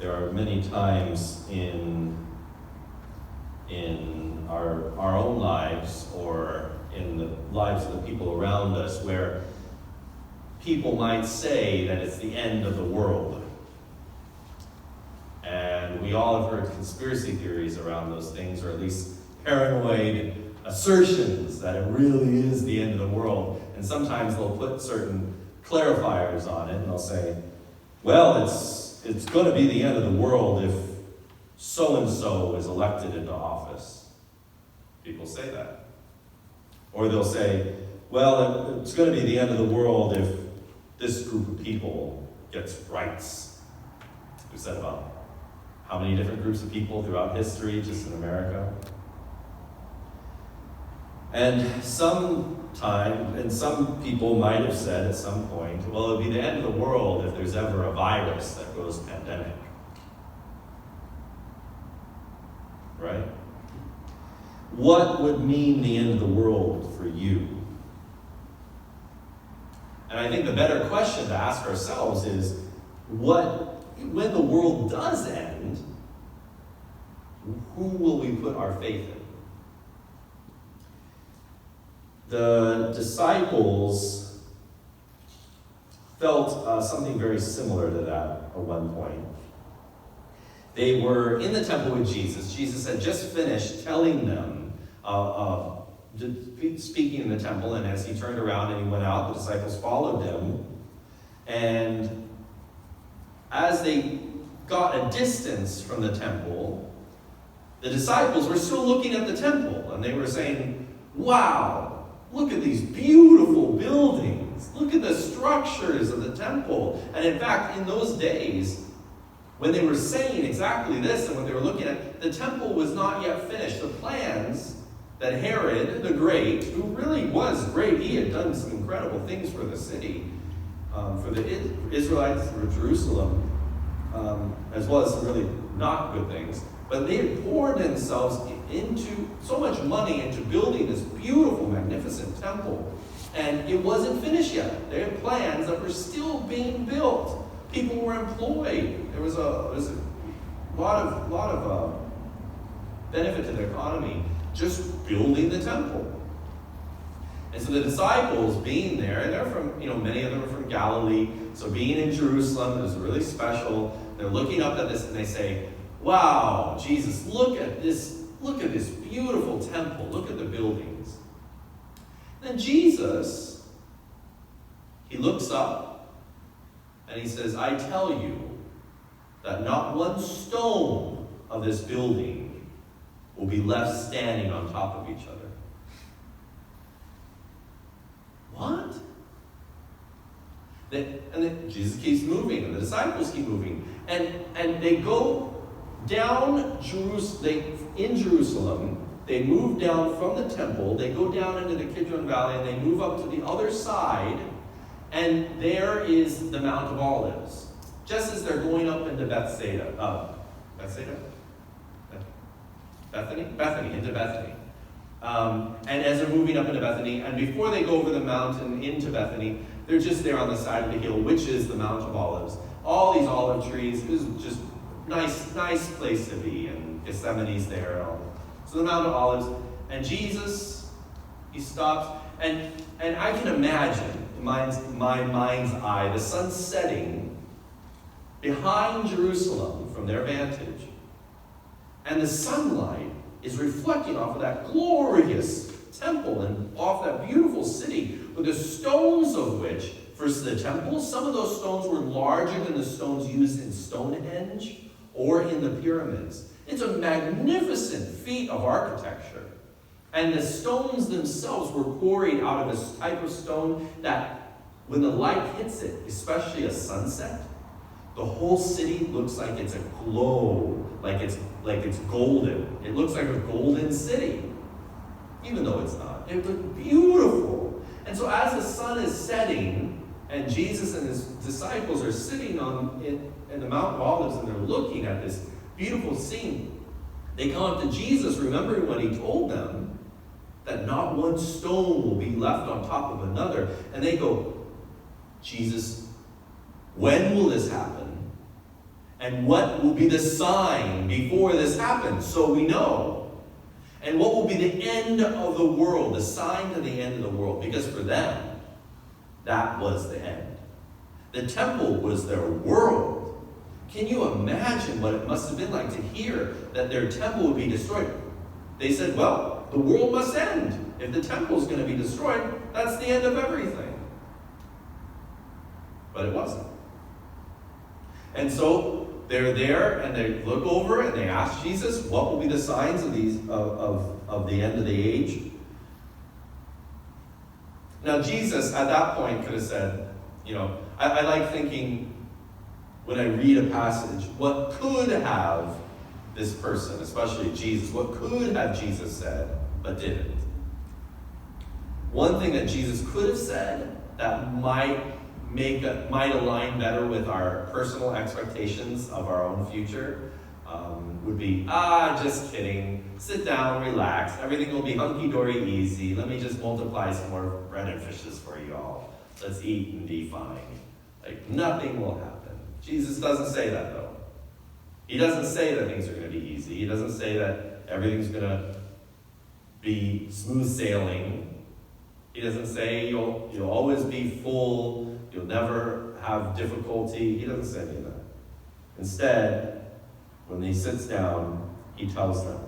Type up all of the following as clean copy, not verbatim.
There are many times in our own lives or in the lives of the people around us where people might say that it's the end of the world. And we all have heard conspiracy theories around those things, or at least paranoid assertions that it really is the end of the world. And sometimes they'll put certain clarifiers on it, and they'll say, well, it's going to be the end of the world if so-and-so is elected into office. People say that. Or they'll say, well, it's going to be the end of the world if this group of people gets rights. We've said about how many different groups of people throughout history, just in America. And some people might have said at some point, well, it'll be the end of the world if there's ever a virus that goes pandemic. Right? What would mean the end of the world for you? And I think the better question to ask ourselves is, when the world does end, who will we put our faith in? The disciples felt something very similar to that at one point. They were in the temple with Jesus. Jesus had just finished telling them, speaking in the temple, and as he turned around and he went out, the disciples followed him. And as they got a distance from the temple, the disciples were still looking at the temple, and they were saying, wow, look at these beautiful buildings. Look at the structures of the temple. And in fact, in those days, when they were saying exactly this and what they were looking at, the temple was not yet finished. The plans that Herod the Great, who really was great, he had done some incredible things for the city, for the Israelites, for Jerusalem, as well as some really not good things. But they had poured themselves into so much money into building this beautiful, magnificent temple. And it wasn't finished yet. They had plans that were still being built. People were employed. There was a lot of benefit to the economy just building the temple. And so the disciples being there, and they're from, many of them are from Galilee, so being in Jerusalem is really special. They're looking up at this and they say, wow, Jesus, look at this beautiful temple. Look at the buildings. Then Jesus, he looks up and he says, I tell you that not one stone of this building will be left standing on top of each other. What? Jesus keeps moving, and the disciples keep moving. And they go down in Jerusalem. They move down from the temple. They go down into the Kidron Valley, and they move up to the other side. And there is the Mount of Olives. Just as they're going up into Bethany, into Bethany. And as they're moving up into Bethany, and before they go over the mountain into Bethany, they're just there on the side of the hill, which is the Mount of Olives. All these olive trees, it was just nice place to be, and Gethsemane's there and all. So the Mount of Olives, and Jesus, he stops, and I can imagine in my mind's eye the sun setting behind Jerusalem from their vantage, and the sunlight is reflecting off of that glorious temple and off that beautiful city, with the stones of which, for the temple, some of those stones were larger than the stones used in Stonehenge or in the pyramids. It's a magnificent feat of architecture. And the stones themselves were quarried out of this type of stone that when the light hits it, especially a sunset, the whole city looks like it's aglow, like it's golden. It looks like a golden city, even though it's not. It looked beautiful. And so as the sun is setting, and Jesus and his disciples are sitting in the Mount of Olives, and they're looking at this beautiful scene, they come up to Jesus, remembering what he told them, that not one stone will be left on top of another. And they go, Jesus, when will this happen? And what will be the sign before this happens, so we know? And what will be the end of the world, the sign to the end of the world? Because for them, that was the end. The temple was their world. Can you imagine what it must have been like to hear that their temple would be destroyed? They said, well, the world must end. If the temple is going to be destroyed, that's the end of everything. But it wasn't. And so they're there and they look over and they ask Jesus, what will be the signs of the end of the age? Now Jesus at that point could have said, I like thinking when I read a passage, what could have this person, especially Jesus, what could have Jesus said but didn't? One thing that Jesus could have said that might align better with our personal expectations of our own future would be, just kidding. Sit down, relax. Everything will be hunky-dory easy. Let me just multiply some more bread and fishes for you all. Let's eat and be fine. Like, nothing will happen. Jesus doesn't say that, though. He doesn't say that things are going to be easy. He doesn't say that everything's going to be smooth sailing. He doesn't say you'll always be full. You'll never have difficulty. He doesn't say any of that. Instead, when he sits down, he tells them.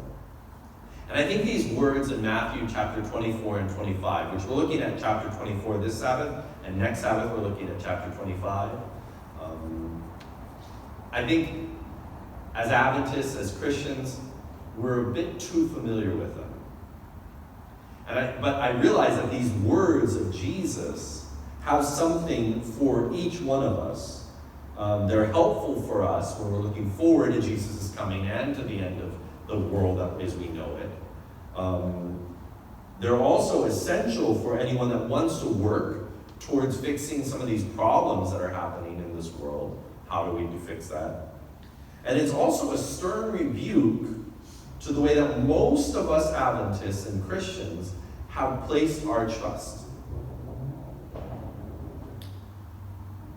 And I think these words in Matthew chapter 24 and 25, which we're looking at chapter 24 this Sabbath, and next Sabbath we're looking at chapter 25. I think as Adventists, as Christians, we're a bit too familiar with them. But I realize that these words of Jesus have something for each one of us. They're helpful for us when we're looking forward to Jesus' coming and to the end of the world as we know it. They're also essential for anyone that wants to work towards fixing some of these problems that are happening in this world. How do we fix that? And it's also a stern rebuke to the way that most of us Adventists and Christians have placed our trust.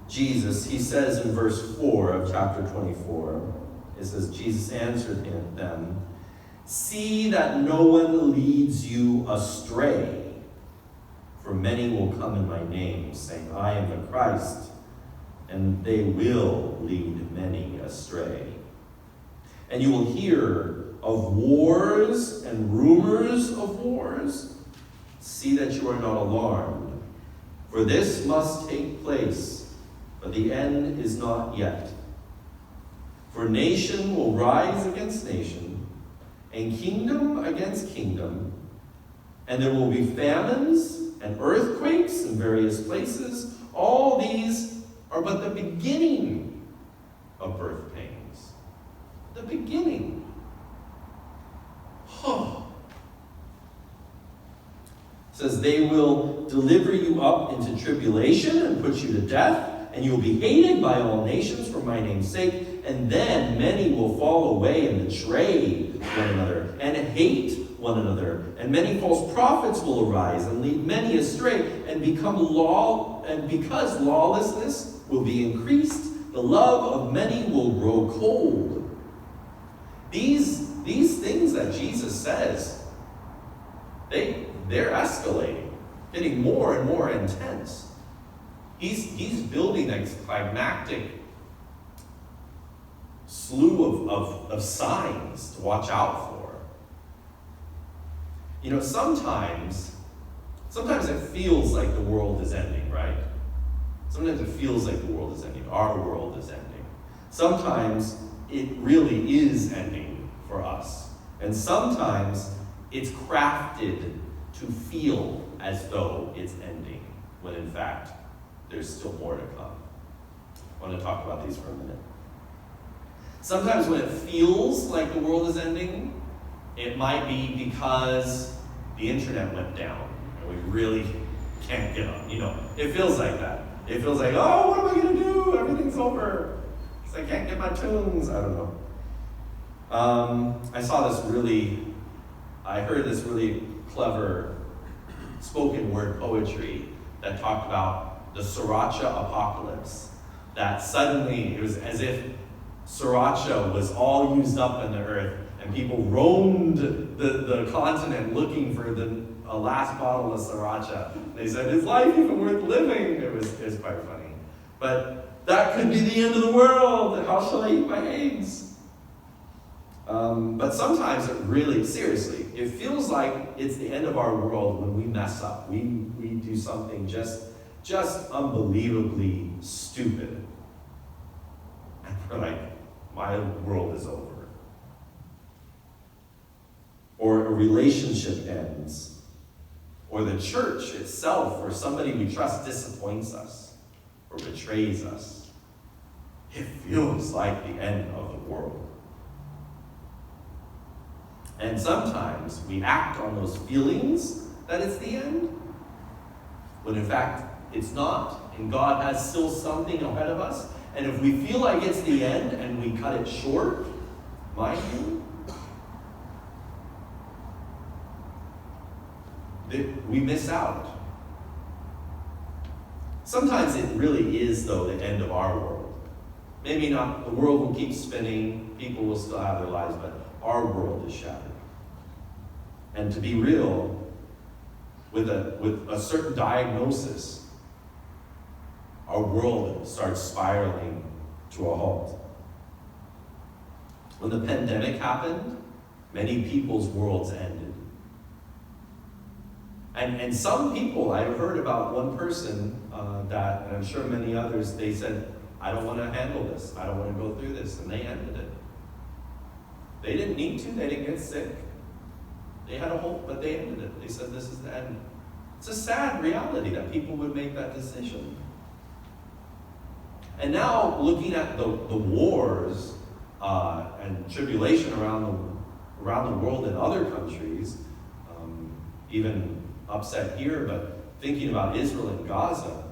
Jesus, he says in verse 4 of chapter 24, it says, Jesus answered them, "See that no one leads you astray, for many will come in my name, saying, I am the Christ, and they will lead many astray. And you will hear of wars and rumors of wars. See that you are not alarmed, for this must take place, but the end is not yet. For nation will rise against nation, and kingdom against kingdom, and there will be famines and earthquakes in various places. All these are but the beginning of birth pains." The beginning. It says, "They will deliver you up into tribulation and put you to death, and you will be hated by all nations for my name's sake. And then many will fall away and betray one another and hate one another. And many false prophets will arise and lead many astray, and because lawlessness will be increased, the love of many will grow cold." These things that Jesus says, they're escalating, getting more and more intense. He's building a climactic slew of signs to watch out for. Sometimes it feels like the world is ending, right? Sometimes it feels like the world is ending. Our world is ending. Sometimes it really is ending for us. And sometimes it's crafted to feel as though it's ending, when in fact, there's still more to come. I want to talk about these for a minute. Sometimes when it feels like the world is ending, it might be because the internet went down and we really can't get on. It feels like that. It feels like, oh, what am I going to do? Everything's over. Because I can't get my tunes. I don't know. I heard this really clever spoken word poetry that talked about the Sriracha apocalypse. That suddenly, it was as if sriracha was all used up in the earth, and people roamed the continent looking for the last bottle of sriracha. They said, is life even worth living? It was quite funny. But that could be the end of the world. How shall I eat my eggs? But sometimes it really, seriously, it feels like it's the end of our world when we mess up. We do something just unbelievably stupid. And we're like, my world is over. Or a relationship ends. Or the church itself, or somebody we trust disappoints us or betrays us. It feels like the end of the world. And sometimes we act on those feelings that it's the end, when in fact it's not, and God has still something ahead of us. And if we feel like it's the end and we cut it short, mind you, we miss out. Sometimes it really is, though, the end of our world. Maybe not, the world will keep spinning, people will still have their lives, but our world is shattered. And to be real, with a certain diagnosis, our world starts spiraling to a halt. When the pandemic happened, many people's worlds ended. And some people, I've heard about one person that, and I'm sure many others, they said, I don't want to handle this. I don't want to go through this. And they ended it. They didn't need to. They didn't get sick. They had a hope, but they ended it. They said, this is the end. It's a sad reality that people would make that decision. And now, looking at the wars and tribulation around the world in other countries, even upset here, but thinking about Israel and Gaza,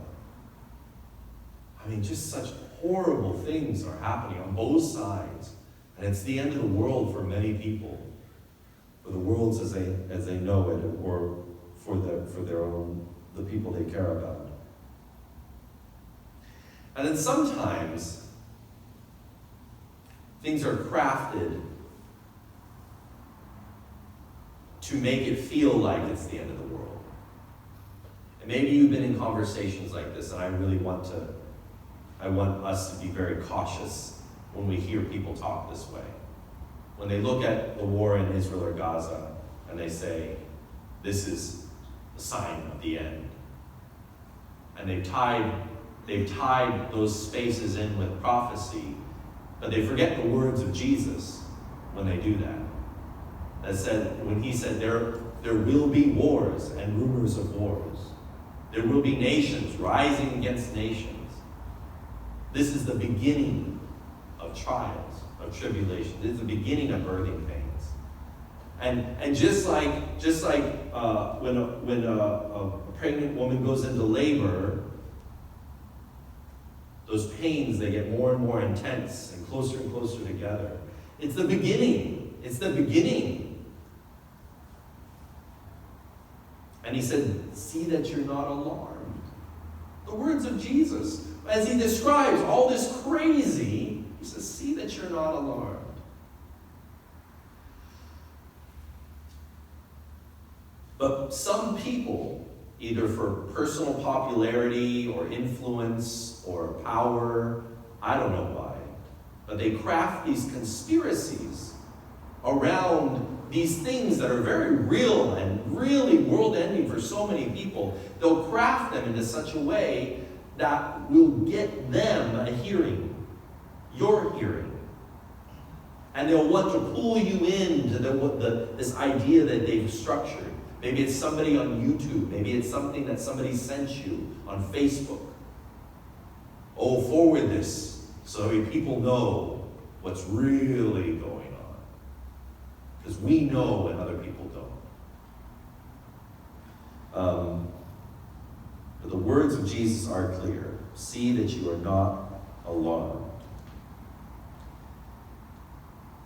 I mean, just such horrible things are happening on both sides. And it's the end of the world for many people, for the worlds as they know it, or for their own, the people they care about. And then sometimes things are crafted to make it feel like it's the end of the world. And maybe you've been in conversations like this, and I want us to be very cautious when we hear people talk this way. When they look at the war in Israel or Gaza, and they say, this is the sign of the end. And they've tied those spaces in with prophecy, but they forget the words of Jesus when they do that. That said, when he said there will be wars and rumors of wars. There will be nations rising against nations. This is the beginning of trials, of tribulation. This is the beginning of birthing pains. And just like when a pregnant woman goes into labor, those pains, they get more and more intense and closer together. It's the beginning. It's the beginning. And he said, see that you're not alarmed. The words of Jesus, as he describes all this crazy, he says, see that you're not alarmed. But some people, either for personal popularity or influence or power, I don't know why, but they craft these conspiracies around these things that are very real and really world-ending for so many people. They'll craft them into such a way that will get them a hearing, your hearing. And they'll want to pull you into this idea that they've structured. Maybe it's somebody on YouTube. Maybe it's something that somebody sent you on Facebook. Oh, forward this so people know what's really going on. Because we know and other people don't. But the words of Jesus are clear. See that you are not alarmed.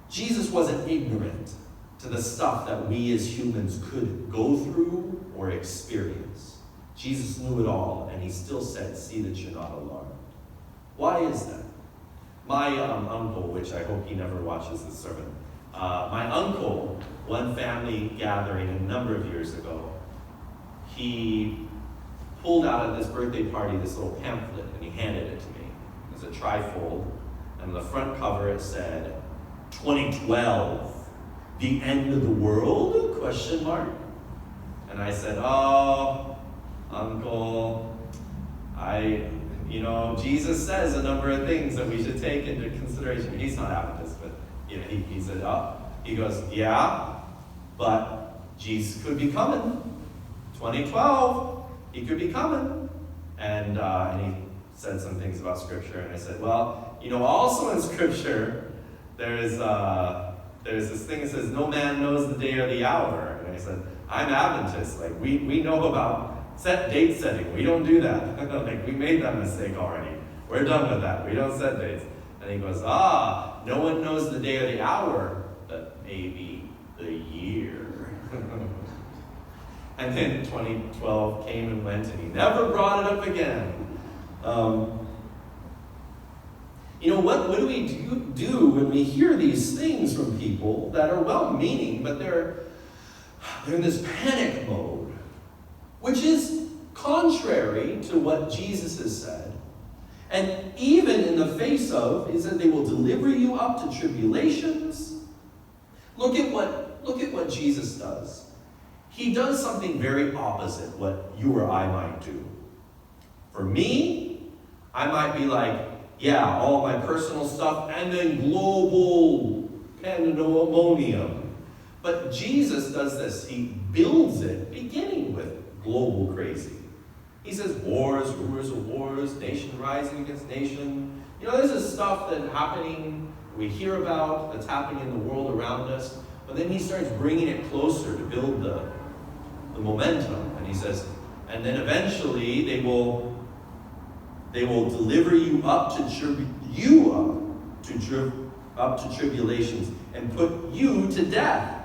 Jesus wasn't ignorant to the stuff that we as humans could go through or experience. Jesus knew it all, and he still said, see that you're not alarmed. Why is that? My uncle, which I hope he never watches this sermon, my uncle, one family gathering a number of years ago, he pulled out at this birthday party this little pamphlet and he handed it to me. It was a trifold, and on the front cover it said, 2012, the end of the world? Question mark. And I said, oh, Uncle, Jesus says a number of things that we should take into consideration. He's not Adventist, but he said, he goes, yeah, but Jesus could be coming. 2012, he could be coming. And he said some things about Scripture, and I said, well, also in Scripture, there's this thing that says, no man knows the day or the hour. And I said, I'm Adventist. Like, we know about date setting. We don't do that. Like, we made that mistake already. We're done with that. We don't set dates. And he goes, no one knows the day or the hour, but maybe the year. And then 2012 came and went, and he never brought it up again. What do we do when we hear these things from people that are well-meaning, but they're in this panic mode, which is contrary to what Jesus has said. And even in the face of, he said they will deliver you up to tribulations. Look at what Jesus does. He does something very opposite what you or I might do. For me, I might be like, yeah, all my personal stuff, and then global pandemonium. But Jesus does this. He builds it, beginning with global crazy. He says wars, rumors of wars, nation rising against nation. This is stuff that's happening, we hear about, that's happening in the world around us. But then he starts bringing it closer to build the momentum. And he says, and then eventually they will deliver you up to tribulations and put you to death.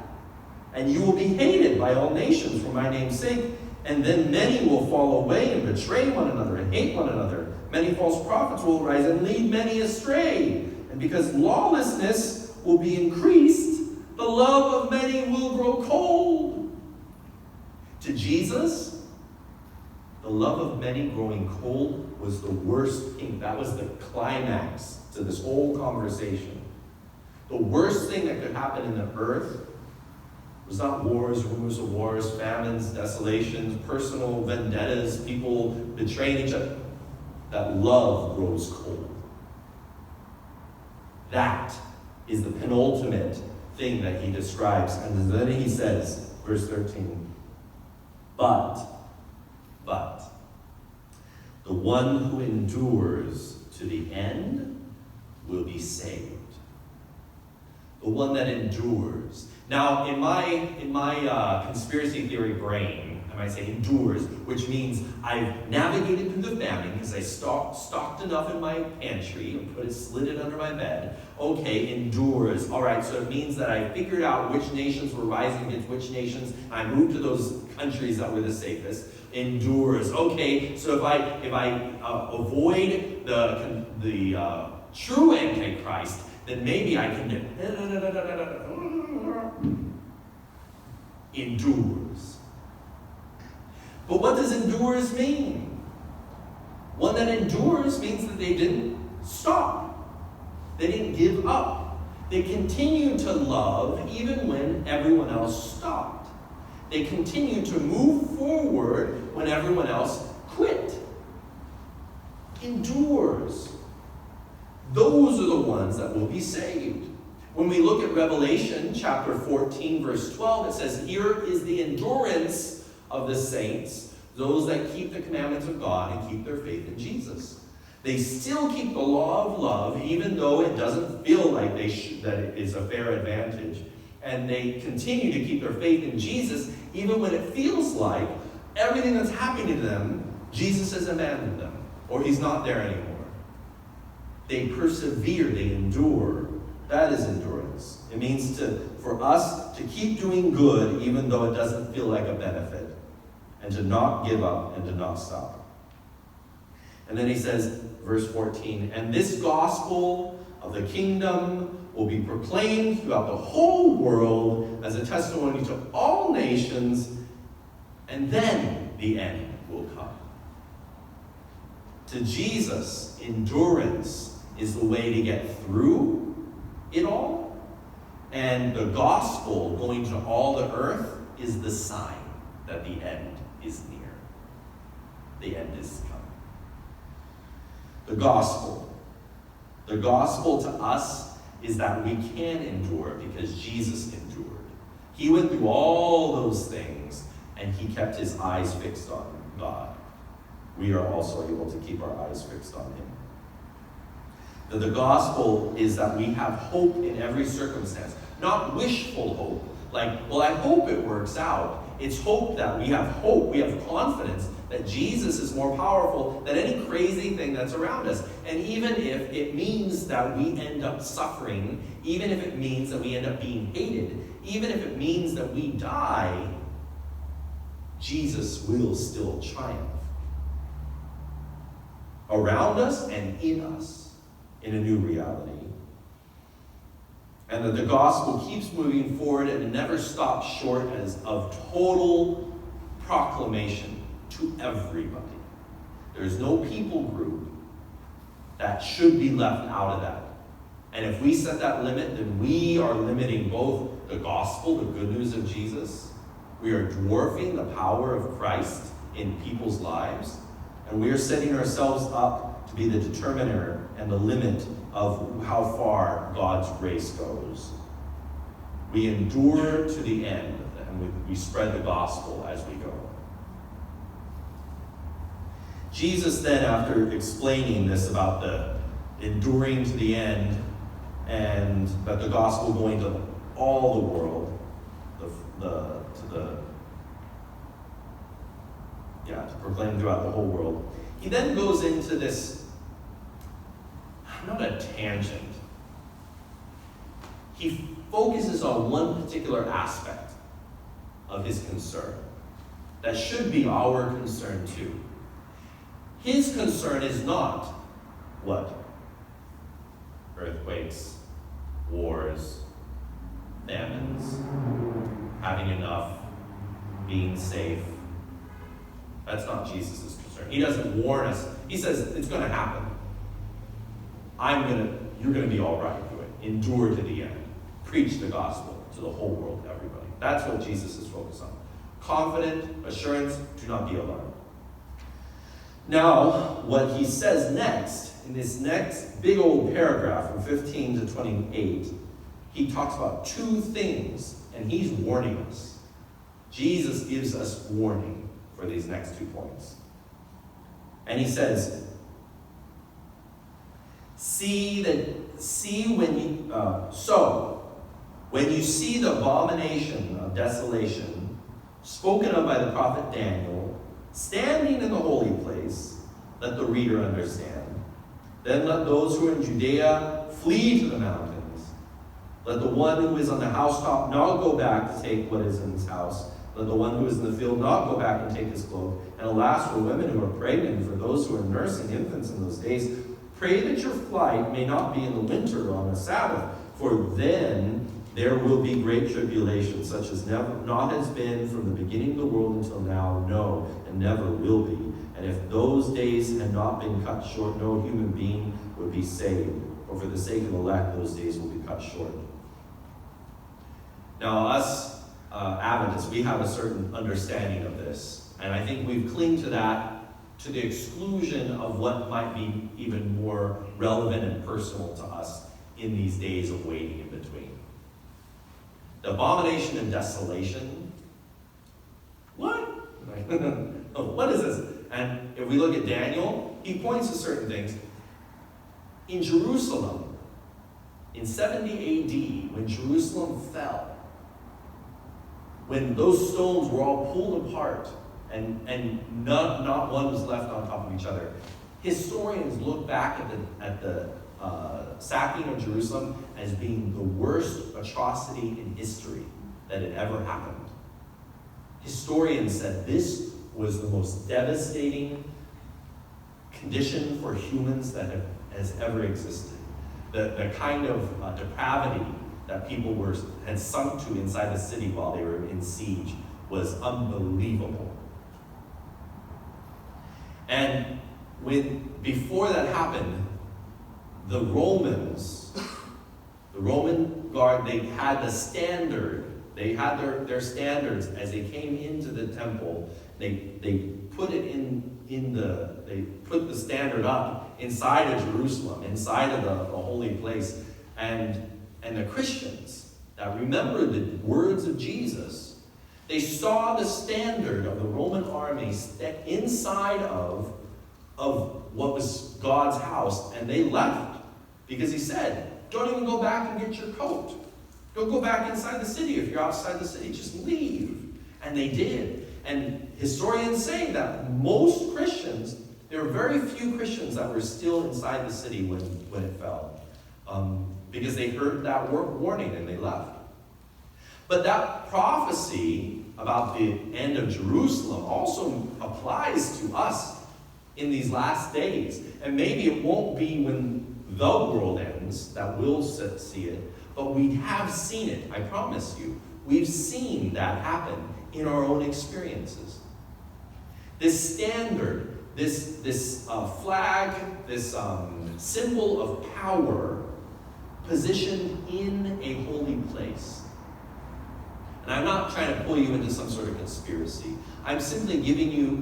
And you will be hated by all nations for my name's sake. And then many will fall away and betray one another and hate one another. Many false prophets will arise and lead many astray. And because lawlessness will be increased, the love of many will grow cold. To Jesus, the love of many growing cold was the worst thing. That was the climax to this whole conversation. The worst thing that could happen in the earth was not wars, rumors of wars, famines, desolations, personal vendettas, people betraying each other. That love grows cold. That is the penultimate thing that he describes. And then he says, verse 13, but the one who endures to the end will be saved. The one that endures. Now, in my conspiracy theory brain, I might say endures, which means I've navigated through the famine because I stocked enough in my pantry and slid it under my bed. Okay, endures. All right, so it means that I figured out which nations were rising against which nations. I moved to those countries that were the safest. Endures. Okay, so if I avoid the true Antichrist, then maybe I can endures. But what does endures mean? One that endures means that they didn't stop. They didn't give up. They continued to love even when everyone else stopped. They continued to move forward when everyone else quit. Endures. Those are the ones that will be saved. When we look at Revelation chapter 14, verse 12, it says, here is the endurance of the saints, those that keep the commandments of God and keep their faith in Jesus. They still keep the law of love, even though it doesn't feel like that it is a fair advantage. And they continue to keep their faith in Jesus, even when it feels like everything that's happening to them, Jesus has abandoned them, or he's not there anymore. They persevere, they endure. That is endurance. It means for us to keep doing good even though it doesn't feel like a benefit, and to not give up and to not stop. And then he says, verse 14, and this gospel of the kingdom will be proclaimed throughout the whole world as a testimony to all nations, and then the end will come. To Jesus, endurance is the way to get through it all, and the gospel going to all the earth is the sign that the end is near. The end is coming. The gospel to us is that we can endure because Jesus endured. He went through all those things and he kept his eyes fixed on God. We are also able to keep our eyes fixed on him. The gospel is that we have hope in every circumstance. Not wishful hope, like, well, I hope it works out. It's hope that we have confidence that Jesus is more powerful than any crazy thing that's around us. And even if it means that we end up suffering, even if it means that we end up being hated, even if it means that we die, Jesus will still triumph. Around us and in us, in a new reality. And that the gospel keeps moving forward and it never stops short of total proclamation to everybody. There's no people group that should be left out of that. And if we set that limit, then we are limiting both the gospel, the good news of Jesus. We are dwarfing the power of Christ in people's lives. And we are setting ourselves up to be the determiner and the limit of how far God's grace goes. We endure to the end, and we spread the gospel as we go. Jesus then, after explaining this about the enduring to the end and that the gospel going to all the world, to proclaim throughout the whole world, he then goes into this, not a tangent. He focuses on one particular aspect of his concern that should be our concern too. His concern is not what? Earthquakes, wars, famines, having enough, being safe. That's not Jesus' concern. He doesn't warn us. He says it's going to happen. You're going to be all right through it. Endure to the end. Preach the gospel to the whole world, everybody. That's what Jesus is focused on. Confident assurance, do not be alarmed. Now, what he says next, in this next big old paragraph from 15 to 28, he talks about two things, and he's warning us. Jesus gives us warning for these next 2 points. And he says, when you see the abomination of desolation spoken of by the prophet Daniel standing in the holy place, let the reader understand. Then let those who are in Judea flee to the mountains. Let the one who is on the housetop not go back to take what is in his house. Let the one who is in the field not go back and take his cloak. And alas, for women who are pregnant, and for those who are nursing infants in those days, pray that your flight may not be in the winter on the Sabbath, for then there will be great tribulation, such as not has been from the beginning of the world until now, no, and never will be. And if those days had not been cut short, no human being would be saved. For the sake of the elect, those days will be cut short. Now, us Adventists, we have a certain understanding of this. And I think we've clinged to that to the exclusion of what might be even more relevant and personal to us in these days of waiting in between. The abomination and desolation. What? What is this? And if we look at Daniel, he points to certain things. In Jerusalem, in 70 AD, when Jerusalem fell, when those stones were all pulled apart and not one was left on top of each other, historians look back at the sacking of Jerusalem as being the worst atrocity in history that had ever happened. Historians said this was the most devastating condition for humans that has ever existed. the kind of depravity that people had sunk to inside the city while they were in siege was unbelievable. And before that happened, the Roman guard, they had the standard. They had their standards as they came into the temple. They put it they put the standard up inside of Jerusalem, inside of the holy place. And the Christians that remembered the words of Jesus, they saw the standard of the Roman army inside of what was God's house, and they left because he said, don't even go back and get your coat. Don't go back inside the city if you're outside the city. Just leave. And they did. And historians say that most Christians, there were very few Christians that were still inside the city when it fell. Because they heard that warning and they left. But that prophecy about the end of Jerusalem also applies to us in these last days. And maybe it won't be when the world ends that we'll see it, but we have seen it, I promise you. We've seen that happen in our own experiences. This standard, this flag, this symbol of power positioned in a holy place. And I'm not trying to pull you into some sort of conspiracy. I'm simply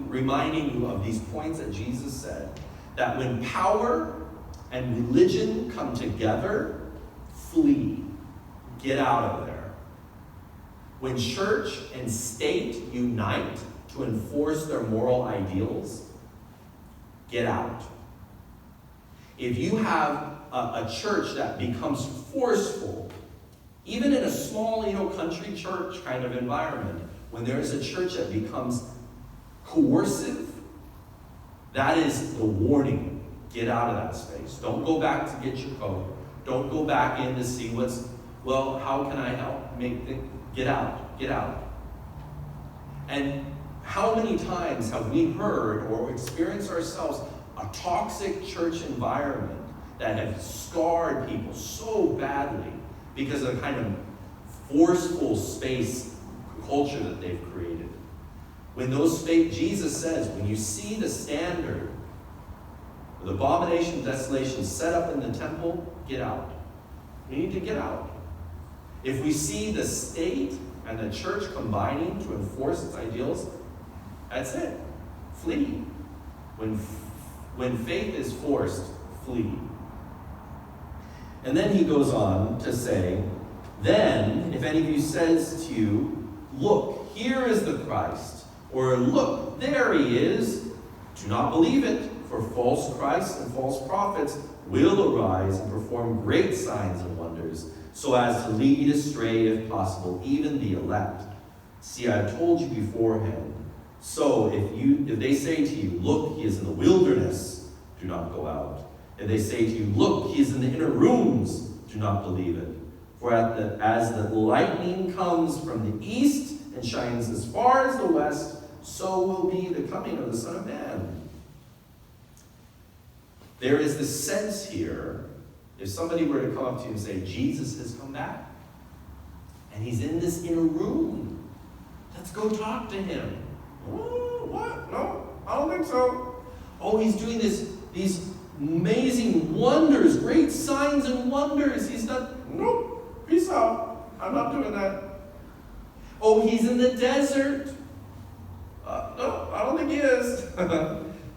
reminding you of these points that Jesus said, that when power and religion come together, flee. Get out of there. When church and state unite to enforce their moral ideals, get out. If you have a church that becomes forceful, even in a small, country church kind of environment, when there's a church that becomes coercive, that is the warning. Get out of that space. Don't go back to get your coat. Don't go back in to see how can I help? Get out. Get out. And how many times have we heard or experienced ourselves a toxic church environment that have scarred people so badly because of the kind of forceful space culture that they've created? When Jesus says, when you see the standard, the abomination, desolation set up in the temple, get out. We need to get out. If we see the state and the church combining to enforce its ideals, that's it. Flee. When faith is forced, flee. And then he goes on to say, then, if any of you says to you, look, here is the Christ, or look, there he is, do not believe it. For false Christs and false prophets will arise and perform great signs and wonders, so as to lead astray, if possible, even the elect. See, I have told you beforehand. So if they say to you, look, he is in the wilderness, do not go out. If they say to you, look, he is in the inner rooms, do not believe it. For as the lightning comes from the east and shines as far as the west, so will be the coming of the Son of Man. There is this sense here, if somebody were to come up to you and say, Jesus has come back, and he's in this inner room, let's go talk to him. Oh, what? No, I don't think so. Oh, he's doing these amazing wonders, great signs and wonders. He's not, nope, peace out. I'm not doing that. Oh, he's in the desert. No, I don't think he is.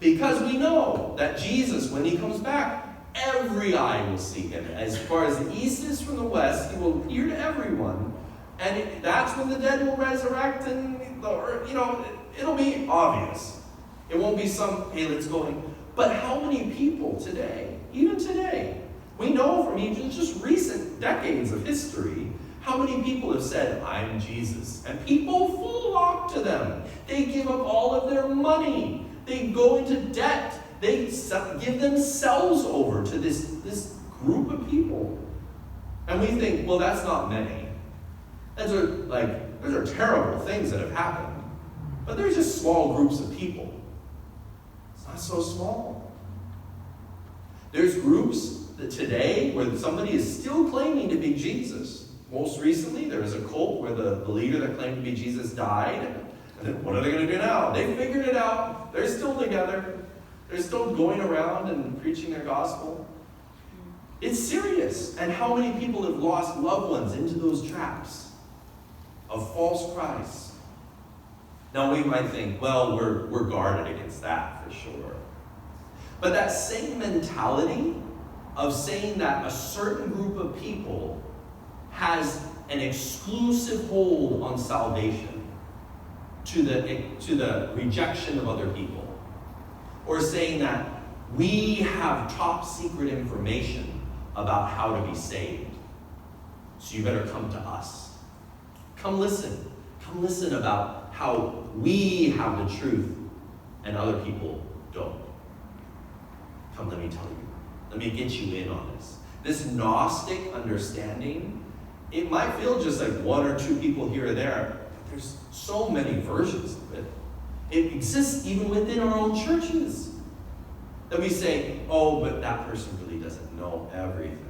Because we know that Jesus, when he comes back, every eye will see him. As far as the east is from the west, he will appear to everyone. And that's when the dead will resurrect, and it'll be obvious. It won't be some, hey, let's go in. But how many people today, even today, we know from even just recent decades of history, how many people have said, I'm Jesus? And people flock to them. They give up all of their money. They go into debt. They give themselves over to this group of people. And we think, well, that's not many. Those are terrible things that have happened. But they're just small groups of people. It's not so small. There's groups today where somebody is still claiming to be Jesus. Most recently, there was a cult where the leader that claimed to be Jesus died. And then what are they going to do now? They figured it out. They're still together. They're still going around and preaching their gospel. It's serious. And how many people have lost loved ones into those traps of false Christ? Now we might think, well, we're guarded against that for sure. But that same mentality of saying that a certain group of people has an exclusive hold on salvation to the rejection of other people, or saying that we have top secret information about how to be saved, so you better come to us. Come listen about how we have the truth and other people don't. Come, let me tell you. Let me get you in on this. This Gnostic understanding, it might feel just like one or two people here or there. There's so many versions of it. It exists even within our own churches. That we say, oh, but that person really doesn't know everything.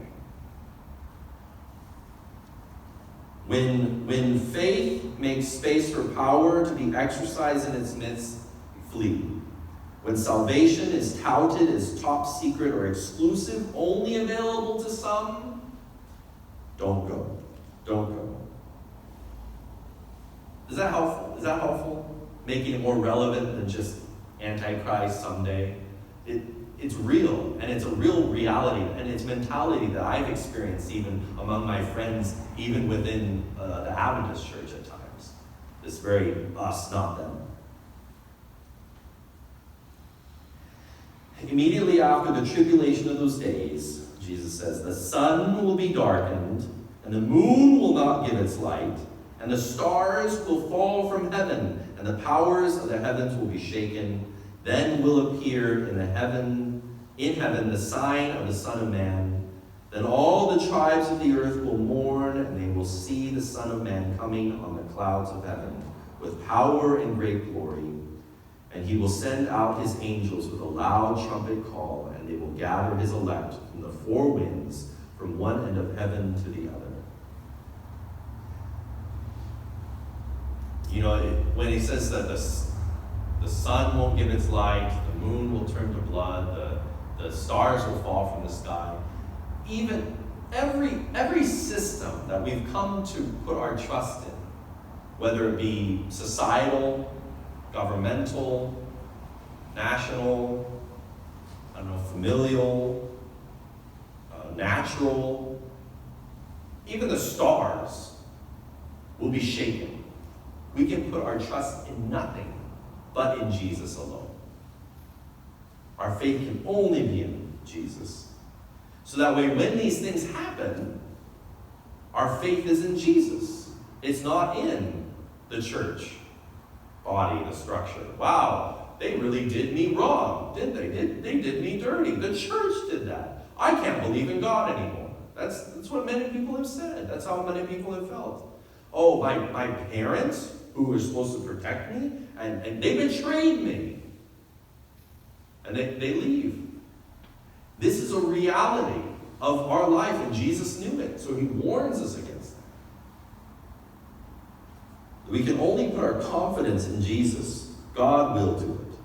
When faith makes space for power to be exercised in its midst, flee. When salvation is touted as top secret or exclusive, only available to some, don't go. Don't go. Is that helpful? Is that helpful? Making it more relevant than just Antichrist someday? It's real, and it's a real reality, and it's mentality that I've experienced even among my friends, even within the Adventist church at times. This very us, not them. Immediately after the tribulation of those days, Jesus says, the sun will be darkened, and the moon will not give its light, and the stars will fall from heaven, and the powers of the heavens will be shaken. Then will appear in heaven the sign of the Son of Man. Then all the tribes of the earth will mourn, and they will see the Son of Man coming on the clouds of heaven with power and great glory. And he will send out his angels with a loud trumpet call, and they will gather his elect from the four winds, from one end of heaven to the other. You know, when he says that the sun won't give its light, the moon will turn to blood, the stars will fall from the sky, even every system that we've come to put our trust in, whether it be societal, governmental, national, familial, natural, even the stars will be shaken. We can put our trust in nothing but in Jesus alone. Our faith can only be in Jesus. So that way, when these things happen, our faith is in Jesus. It's not in the church body, the structure. Wow, they really did me wrong, didn't they? They did me dirty. The church did that. I can't believe in God anymore. That's what many people have said. That's how many people have felt. Oh, my parents, who were supposed to protect me, and they betrayed me. And they leave. This is a reality of our life, and Jesus knew it, so he warns us against that. We can only put our confidence in Jesus. God will do it.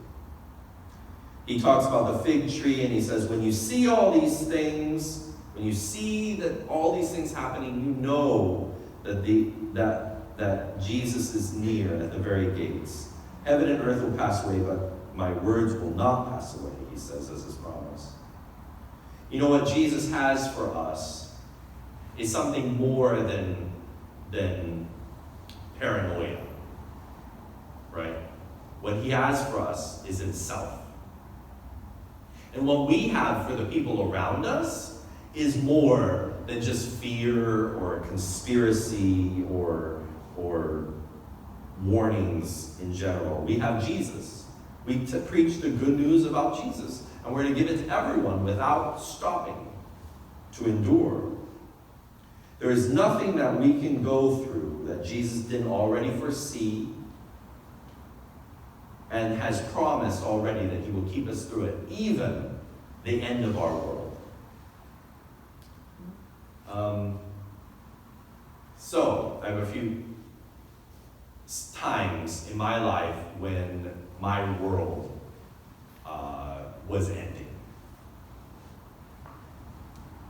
He talks about the fig tree, and he says, when you see all these things, when you see that all these things happening, you know that Jesus is near at the very gates. Heaven and earth will pass away, but my words will not pass away, he says as his promise. You know what Jesus has for us is something more than paranoia, right? What he has for us is himself. And what we have for the people around us is more than just fear or conspiracy or warnings in general. We have Jesus. We preach the good news about Jesus, and we're to give it to everyone without stopping, to endure. There is nothing that we can go through that Jesus didn't already foresee and has promised already that he will keep us through it, even the end of our world. So, I have a few times in my life when my world was ending.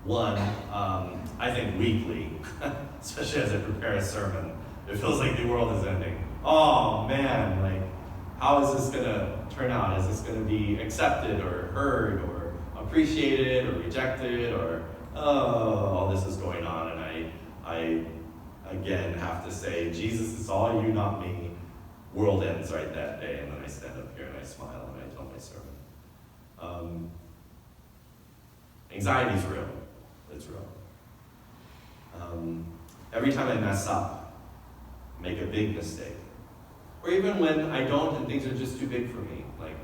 One, I think weekly, especially as I prepare a sermon, it feels like the world is ending. Oh man, like, how is this gonna turn out? Is this gonna be accepted or heard or appreciated or rejected, or all this is going on? And I again have to say, Jesus, it's all you, not me. World ends right that day, and then I stand up here and I smile and I tell my sermon. Anxiety's real. It's real. Every time I mess up, make a big mistake, or even when I don't and things are just too big for me, like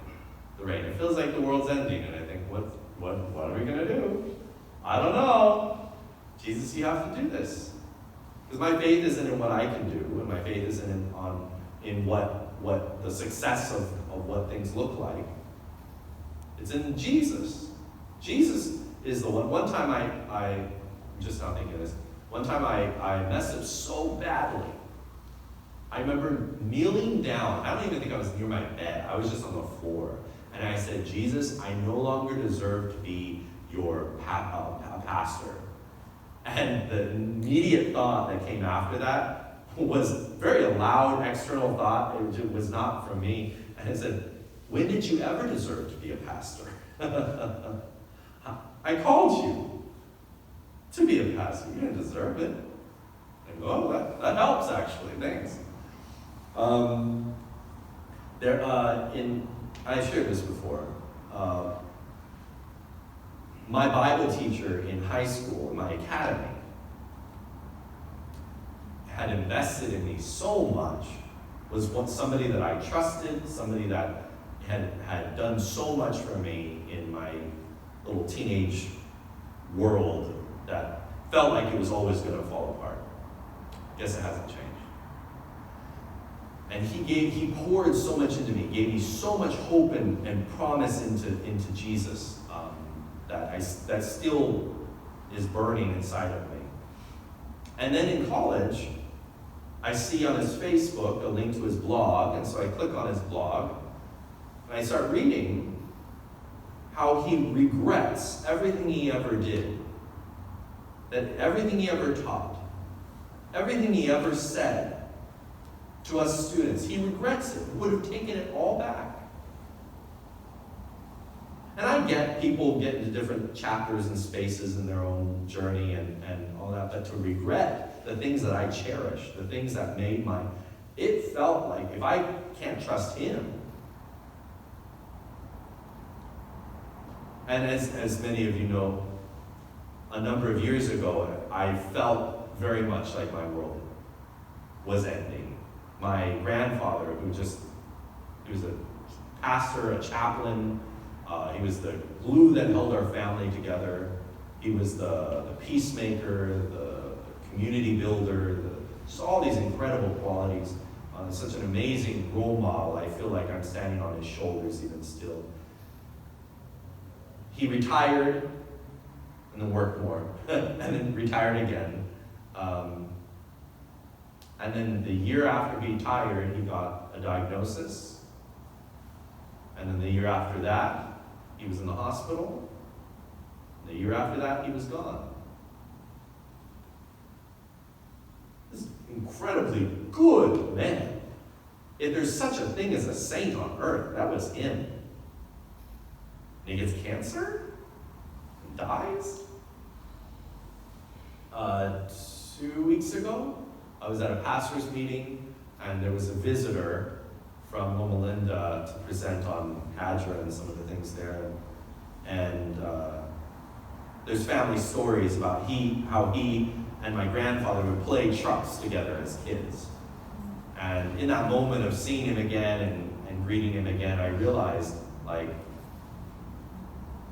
the rain, it feels like the world's ending, and I think, what are we gonna do? I don't know. Jesus, you have to do this, because my faith isn't in what I can do, and my faith isn't in what the success of what things look like. It's in Jesus. Jesus is the one. One time I'm just not thinking of this. One time I messed up so badly. I remember kneeling down. I don't even think I was near my bed. I was just on the floor. And I said, Jesus, I no longer deserve to be your pastor. And the immediate thought that came after that was very loud external thought. It was not from me. And it said, when did you ever deserve to be a pastor? I called you to be a pastor. You didn't deserve it. I go, oh, that helps actually. Thanks. I shared this before. My Bible teacher in high school, in my academy, had invested in me so much. Was somebody that I trusted, somebody that had done so much for me in my little teenage world that felt like it was always going to fall apart. Guess it hasn't changed. And he poured so much into me, gave me so much hope and promise into Jesus that still is burning inside of me. And then in college, I see on his Facebook a link to his blog, and so I click on his blog, and I start reading how he regrets everything he ever did, that everything he ever taught, everything he ever said to us students, he regrets it. He would have taken it all back. And I get people get into different chapters and spaces in their own journey and all that, but to regret the things that I cherish, the things that made it felt like if I can't trust him. And as many of you know, a number of years ago, I felt very much like my world was ending. My grandfather, he was a pastor, a chaplain, he was the glue that held our family together. He was the peacemaker, the community builder, just all these incredible qualities. Such an amazing role model. I feel like I'm standing on his shoulders even still. He retired and then worked more, and then retired again. And then the year after he retired, he got a diagnosis. And then the year after that, he was in the hospital. The year after that, he was gone. This incredibly good man. If there's such a thing as a saint on earth, that was him. And he gets cancer and dies. 2 weeks ago, I was at a pastor's meeting, and there was a visitor from Loma Linda to present on Hadra and some of the things there. And there's family stories about how he and my grandfather would play trucks together as kids. And in that moment of seeing him again and greeting him again, I realized, like,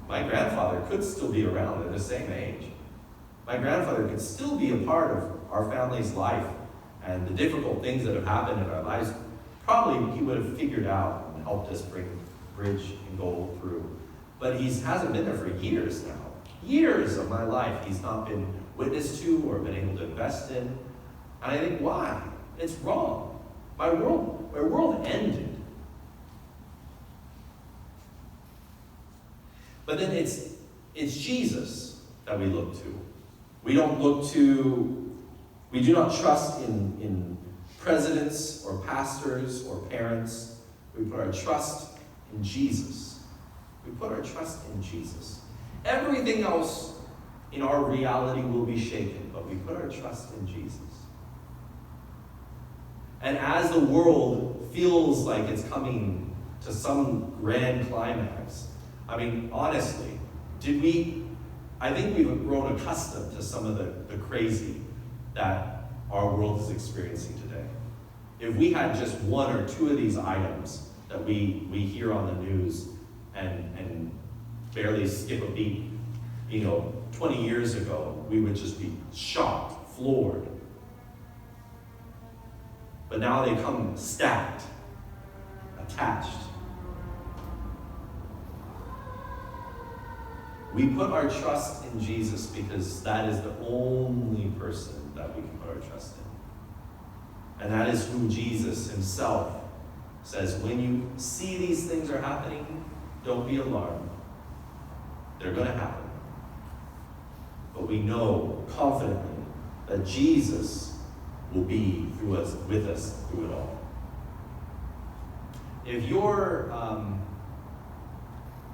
my grandfather could still be around. They're the same age. My grandfather could still be a part of our family's life, and the difficult things that have happened in our lives, probably he would have figured out and helped us bridge and go through. But he hasn't been there for years now. Years of my life, he's not been witnessed to or been able to invest in. And I think, why? It's wrong. My world ended. But then it's Jesus that we look to. We do not trust in presidents or pastors or parents. We put our trust in Jesus. We put our trust in Jesus. Everything else in our reality will be shaken, but we put our trust in Jesus. And as the world feels like it's coming to some grand climax, I mean, honestly, I think we've grown accustomed to some of the crazy that our world is experiencing today. If we had just one or two of these items that we hear on the news and barely skip a beat, 20 years ago, we would just be shocked, floored. But now they come stacked, attached. We put our trust in Jesus because that is the only person that we can put our trust in. And that is who Jesus himself says, when you see these things are happening, don't be alarmed. They're going to happen. But we know confidently that Jesus will be with us through it all.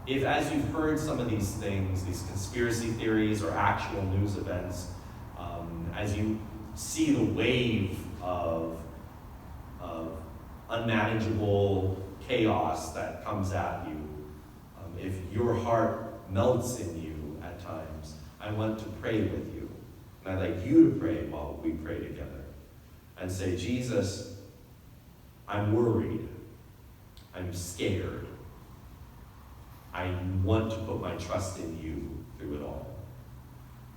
If as you've heard some of these things, these conspiracy theories or actual news events, as you see the wave of unmanageable chaos that comes at you, if your heart melts in you at times, I want to pray with you. And I'd like you to pray while we pray together. And say, Jesus, I'm worried. I'm scared. I want to put my trust in you through it all.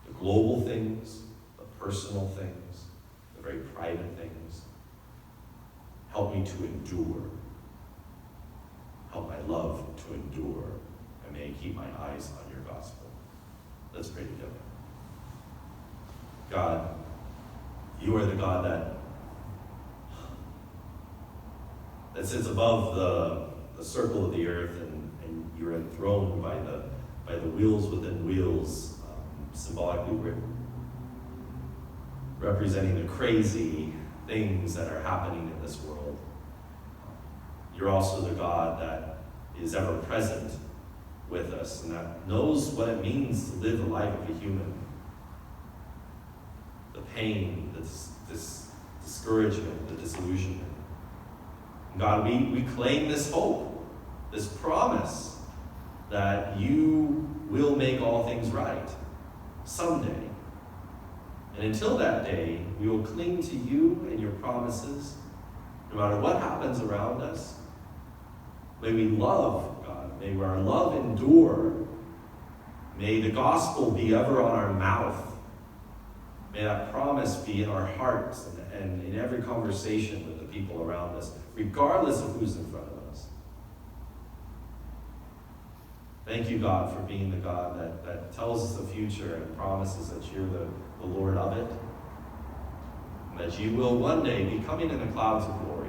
The global things, the personal things, the very private things. Help me to endure. Help my love to endure. And may I keep my eyes on your gospel. Let's pray together. God, you are the God that sits above the circle of the earth, and you're enthroned by the wheels within wheels, symbolically representing the crazy things that are happening in this world. You're also the God that is ever present with us and that knows what it means to live the life of a human. The pain, this discouragement, the disillusionment. God, we claim this hope, this promise that you will make all things right someday. And until that day, we will cling to you and your promises, no matter what happens around us. May we love, God. May our love endure. May the gospel be ever on our mouth. May that promise be in our hearts and in every conversation with the people around us, regardless of who's in front of us. Thank you, God, for being the God that tells us the future and promises that you're the Lord of it, and that you will one day be coming in the clouds of glory.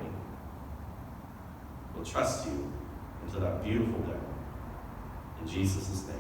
We'll trust you until that beautiful day. In Jesus' name.